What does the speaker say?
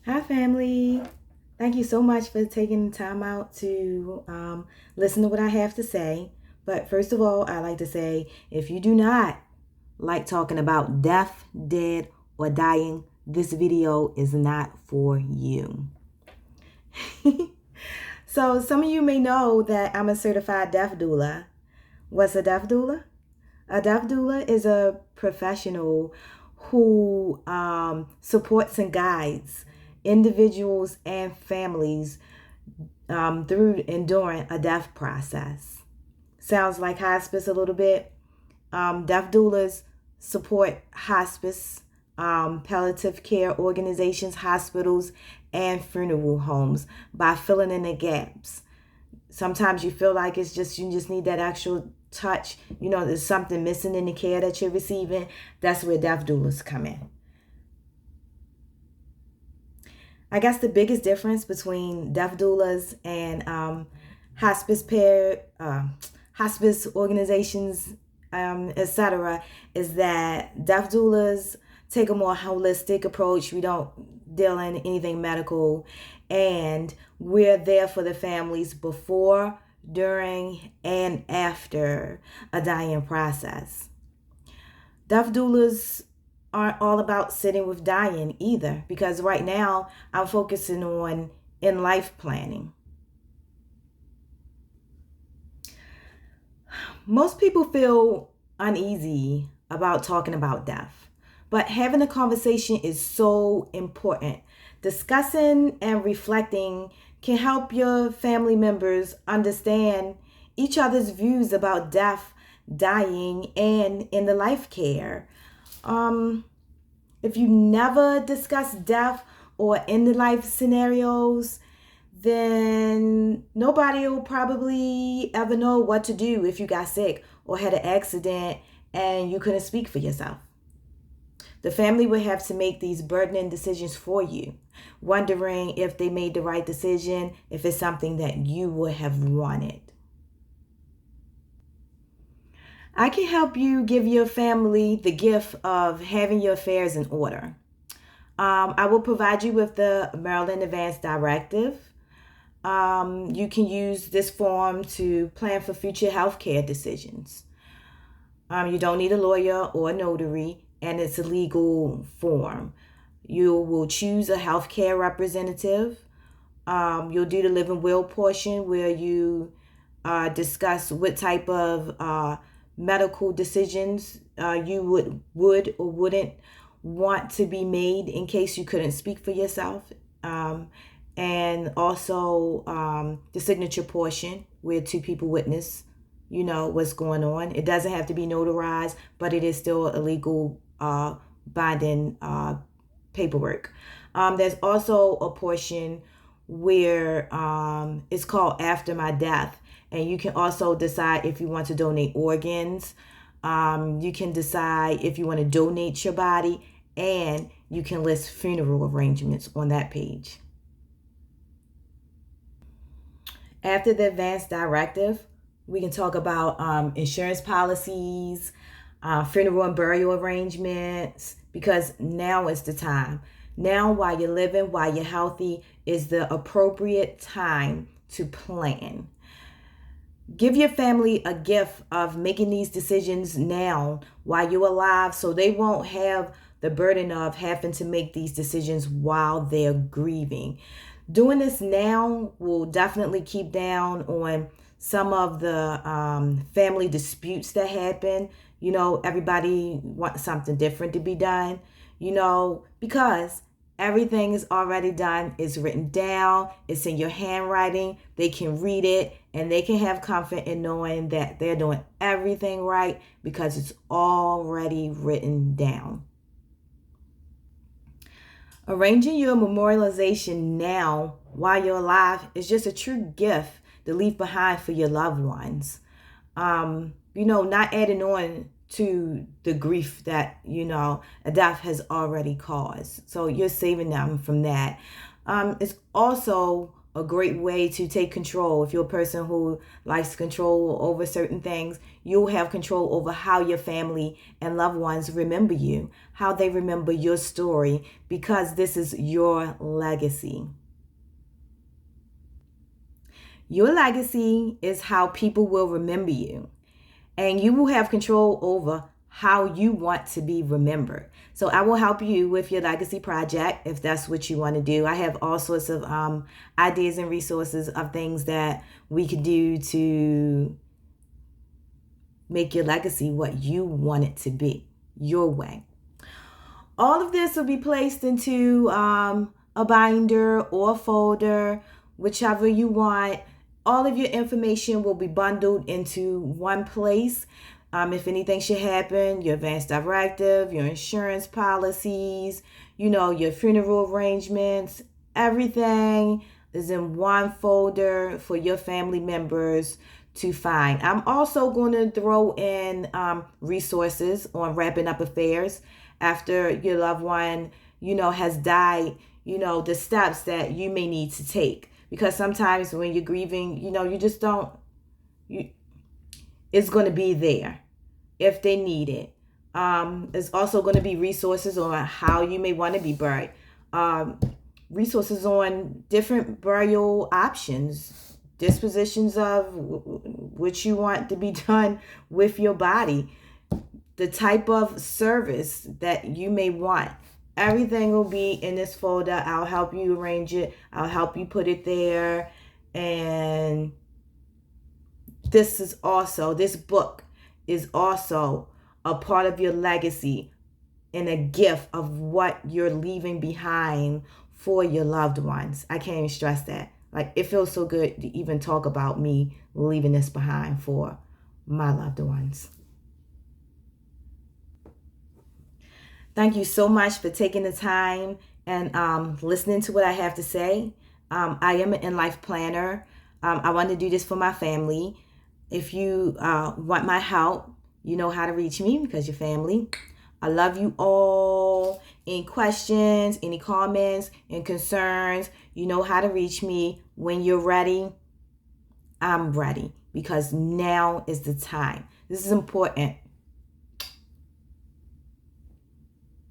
Hi, family. Thank you so much for taking the time out to listen to what I have to say. But first of all, I like to say if you do not like talking about death, dead, or dying, this video is not for you. So, some of you may know that I'm a certified death doula. What's a death doula? A death doula is a professional who supports and guides individuals and families through and during a death process. Sounds like hospice a little bit. Death doulas support hospice, palliative care organizations, hospitals, and funeral homes by filling in the gaps. Sometimes you feel like you just need that actual touch. There's something missing in the care that you're receiving. That's where death doulas come in. I guess the biggest difference between death doulas and hospice pair, hospice organizations, etc., is that death doulas take a more holistic approach. We don't deal in anything medical, and we're there for the families before, during, and after a dying process. Death doulas aren't all about sitting with dying either, because right now I'm focusing on in life planning. Most people feel uneasy about talking about death, but having a conversation is so important. Discussing and reflecting can help your family members understand each other's views about death, dying, and in the life care. Um, if you never discuss death or end of life scenarios, then nobody will probably ever know what to do if you got sick or had an accident and you couldn't speak for yourself. The family would have to make these burdening decisions for you, wondering if they made the right decision, if it's something that you would have wanted. I can help you give your family the gift of having your affairs in order. I will provide you with the Maryland Advance Directive. You can use this form to plan for future healthcare decisions. You don't need a lawyer or a notary, and it's a legal form. You will choose a healthcare representative. You'll do the living will portion where you discuss what type of medical decisions you would or wouldn't want to be made in case you couldn't speak for yourself. And also the signature portion where two people witness, what's going on. It doesn't have to be notarized, but it is still a legal binding paperwork. There's also a portion where it's called After My Death, and you can also decide if you want to donate organs. You can decide if you want to donate your body, and you can list funeral arrangements on that page. After the advance directive, we can talk about insurance policies, funeral and burial arrangements, because now is the time. Now, while you're living, while you're healthy, is the appropriate time to plan. Give your family a gift of making these decisions now while you're alive, so they won't have the burden of having to make these decisions while they're grieving. Doing this now will definitely keep down on some of the family disputes that happen. Everybody wants something different to be done, because everything is already done. It's written down. It's in your handwriting. They can read it and they can have comfort in knowing that they're doing everything right because it's already written down. Arranging your memorialization now while you're alive is just a true gift to leave behind for your loved ones. Not adding on to the grief that, a death has already caused. So you're saving them from that. It's also a great way to take control. If you're a person who likes control over certain things, you'll have control over how your family and loved ones remember you, how they remember your story, because this is your legacy. Your legacy is how people will remember you, and you will have control over how you want to be remembered. So I will help you with your legacy project if that's what you want to do. I have all sorts of ideas and resources of things that we could do to make your legacy what you want it to be, your way. All of this will be placed into a binder or folder, whichever you want. All of your information will be bundled into one place. If anything should happen, your advance directive, your insurance policies, your funeral arrangements, everything is in one folder for your family members to find. I'm also going to throw in resources on wrapping up affairs after your loved one, has died, the steps that you may need to take. Because sometimes when you're grieving, you just don't, it's going to be there if they need it. There's also going to be resources on how you may want to be buried. Resources on different burial options, dispositions of what you want to be done with your body, the type of service that you may want. Everything will be in this folder. I'll help you arrange it. I'll help you put it there. And this book is also a part of your legacy and a gift of what you're leaving behind for your loved ones. I can't even stress that. Like, it feels so good to even talk about me leaving this behind for my loved ones. Thank you so much for taking the time and listening to what I have to say. I am an in-life planner. I want to do this for my family. If you want my help, you know how to reach me because you're family. I love you all. Any questions, any comments, and concerns, you know how to reach me. When you're ready, I'm ready, because now is the time. This is important.